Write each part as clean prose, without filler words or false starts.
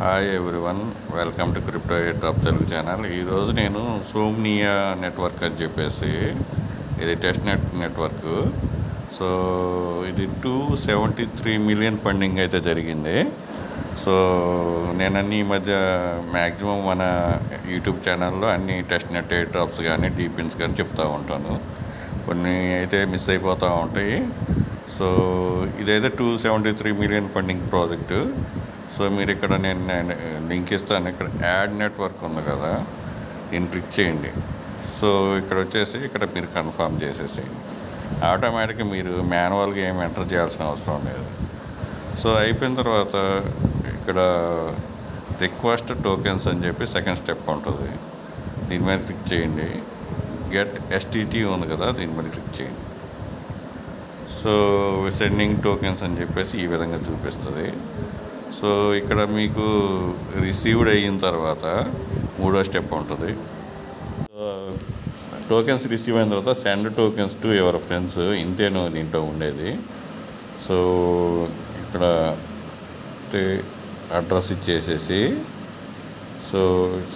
Hi everyone, welcome to crypto drop Telugu channel. ఈరోజు నేను సోమ్నియా network అని చెప్పేసి, ఇది టెస్ట్ నెట్వర్క్. సో ఇది 273 మిలియన్ ఫండింగ్ అయితే జరిగింది. సో నేను ఈ మధ్య మ్యాక్సిమం మన యూట్యూబ్ ఛానల్లో అన్ని టెస్ట్ నెట్ ఎయిర్ డ్రాప్స్ కానీ డీపిన్స్ కానీ చెప్తూ ఉంటాను. కొన్ని అయితే మిస్ అయిపోతూ ఉంటాయి. సో ఇదైతే 273 మిలియన్ ఫండింగ్ ప్రాజెక్టు. సో మీరు ఇక్కడ నేను లింక్ ఇస్తాను. ఇక్కడ యాడ్ నెట్వర్క్ ఉంది కదా, దీన్ని క్లిక్ చేయండి. సో ఇక్కడ వచ్చేసి ఇక్కడ మీరు కన్ఫర్మ్ చేసేసేయండి. ఆటోమేటిక్గా మీరు మాన్యువల్గా ఏమి ఎంటర్ చేయాల్సిన అవసరం లేదు. సో అయిపోయిన తర్వాత ఇక్కడ రిక్వెస్ట్ టోకెన్స్ అని చెప్పి సెకండ్ స్టెప్ ఉంటుంది. దీని మీద క్లిక్ చేయండి. గెట్ ఎస్టీటీ ఉంది కదా, దీని మీద క్లిక్ చేయండి. సో సెండింగ్ టోకెన్స్ అని చెప్పేసి ఈ విధంగా చూపిస్తుంది. సో ఇక్కడ మీకు రిసీవ్డ్ అయిన తర్వాత మూడో స్టెప్ ఉంటుంది. టోకెన్స్ రిసీవ్ అయిన తర్వాత send tokens to your friends, ఇంతేనో దీంట్లో ఉండేది. సో ఇక్కడ అడ్రస్ ఇచ్చేసేసి సో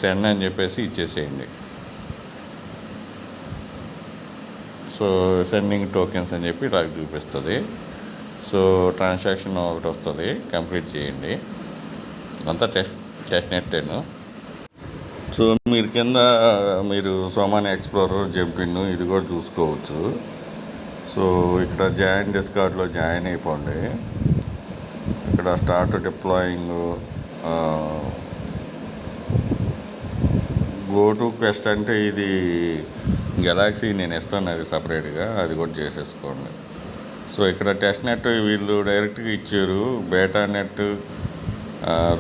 సెండ్ అని చెప్పేసి ఇచ్చేసేయండి. సో సెండింగ్ టోకెన్స్ అని చెప్పి నాకు చూపిస్తుంది. సో ట్రాన్సాక్షన్ ఒకటి వస్తుంది, కంప్లీట్ చేయండి. అంతా టెస్ట్ నెట్టేను. సో మీరు కింద మీరు సోమాని ఎక్స్ప్లోరర్ జంపిన్ ఇది కూడా చూసుకోవచ్చు. సో ఇక్కడ జాయిన్ డిస్కార్డ్లో జాయిన్ అయిపోండి. ఇక్కడ start deploying go to quest అంటే ఇది గెలాక్సీ నేను ఇస్తాను, అది సపరేట్గా అది కూడా చేసేసుకోండి. సో ఇక్కడ టెస్ట్ నెట్ వీళ్ళు డైరెక్ట్గా ఇచ్చారు. Beta net,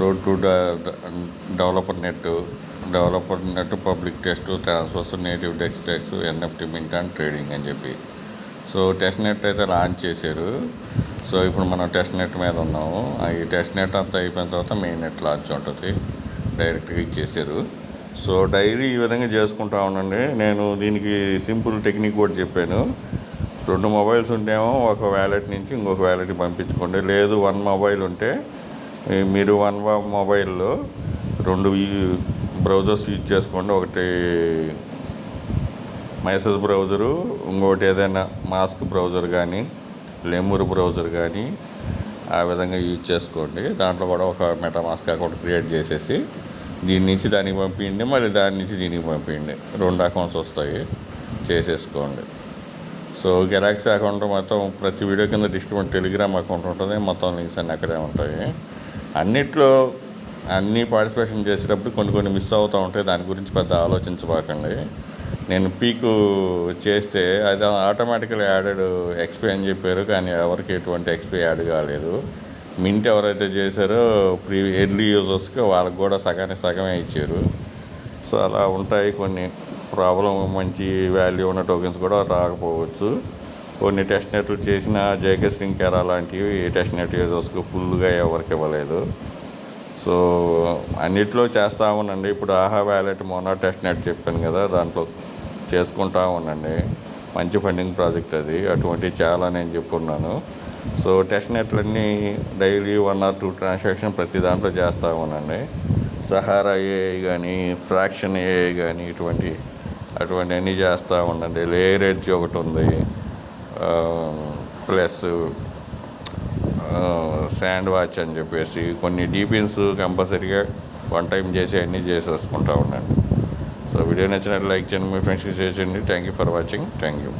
road to developer net, public test, transfers, native text, NFT mint and trading అని చెప్పి. సో టెస్ట్ నెట్ అయితే లాంచ్ చేశారు. సో ఇప్పుడు మనం టెస్ట్ నెట్ మీద ఉన్నాము. ఈ టెస్ట్ నెట్ అంతా అయిపోయిన తర్వాత మెయిన్ నెట్ లాంచ్ ఉంటుంది, డైరెక్ట్గా ఇచ్చేసారు. సో డైలీ ఈ విధంగా చేసుకుంటా ఉండండి. నేను దీనికి సింపుల్ టెక్నిక్ కూడా చెప్పాను. 2 మొబైల్స్ ఉంటేమో ఒక వ్యాలెట్ నుంచి ఇంకొక వ్యాలెట్కి పంపించుకోండి. లేదు 1 మొబైల్ ఉంటే మీరు 1 మొబైల్లో 2 బ్రౌజర్స్ యూజ్ చేసుకోండి. ఒకటి మెసేజ్ బ్రౌజరు, ఇంకోటి ఏదైనా మాస్క్ బ్రౌజర్ కానీ లెమూర్ బ్రౌజర్ కానీ ఆ విధంగా యూజ్ చేసుకోండి. దాంట్లో కూడా ఒక మెటామాస్క్ అకౌంట్ క్రియేట్ చేసేసి దీని నుంచి దానికి పంపించండి, మళ్ళీ దాని నుంచి దీనికి పంపించండి. 2 అకౌంట్స్ వస్తాయి, చేసేసుకోండి. సో గెలాక్సీ అకౌంట్ మొత్తం ప్రతి వీడియో కింద డిస్క్రిప్షన్ టెలిగ్రామ్ అకౌంట్ ఉంటుంది, మొత్తం లింక్స్ అన్నీ అక్కడే ఉంటాయి. అన్నిట్లో అన్నీ పార్టిసిపేషన్ చేసేటప్పుడు కొన్ని మిస్ అవుతూ ఉంటాయి. దాని గురించి పెద్ద ఆలోచించబాకండి. నేను పీకు చేస్తే అది ఆటోమేటికల్ యాడెడ్ ఎక్స్పీ అని చెప్పారు, కానీ ఎవరికి ఎటువంటి ఎక్స్పీ యాడ్ కాలేదు. మింట్ ఎవరైతే చేశారో ఎర్లీ యూజర్స్కి వాళ్ళకి కూడా సగానికి సగమే ఇచ్చారు. సో అలా ఉంటాయి కొన్ని ప్రాబ్లం. మంచి వాల్యూ ఉన్న టోకెన్స్ కూడా రాకపోవచ్చు. కొన్ని టెస్ట్ నెట్లు చేసిన జేకే స్ట్రింగ్ ఎరా లాంటివి టెస్ట్ నెట్ యూజర్స్కి ఫుల్గా ఎవరికి ఇవ్వలేదు. సో అన్నిట్లో చేస్తూ ఉండండి. ఇప్పుడు ఆహా వ్యాలెట్ మొన్న టెస్ట్ నెట్ చెప్పాను కదా, దాంట్లో చేసుకుంటూ ఉండండి. మంచి ఫండింగ్ ప్రాజెక్ట్ అది, అటువంటి చాలా నేను చెప్పున్నాను. సో టెస్ట్ నెట్లన్నీ డైలీ 1 or 2 ట్రాన్సాక్షన్ ప్రతి దాంట్లో చేస్తూ ఉండండి. సహారా ఏఐ కానీ ఫ్రాక్షన్ ఏఐ కానీ అటువంటి అన్నీ చేస్తూ ఉండండి. లేయర్ ఎడ్జ్ ఒకటి ఉంది, ప్లస్ శాండ్ వాచ్ అని చెప్పేసి కొన్ని డీపిన్స్ కంపల్సరీగా 1 టైం చేసి అన్నీ చేసేసుకుంటూ ఉండండి. సో వీడియో నచ్చినట్టు లైక్ చేయండి, మీ ఫ్రెండ్స్కి షేర్ చేయండి. Thank you for watching. Thank you.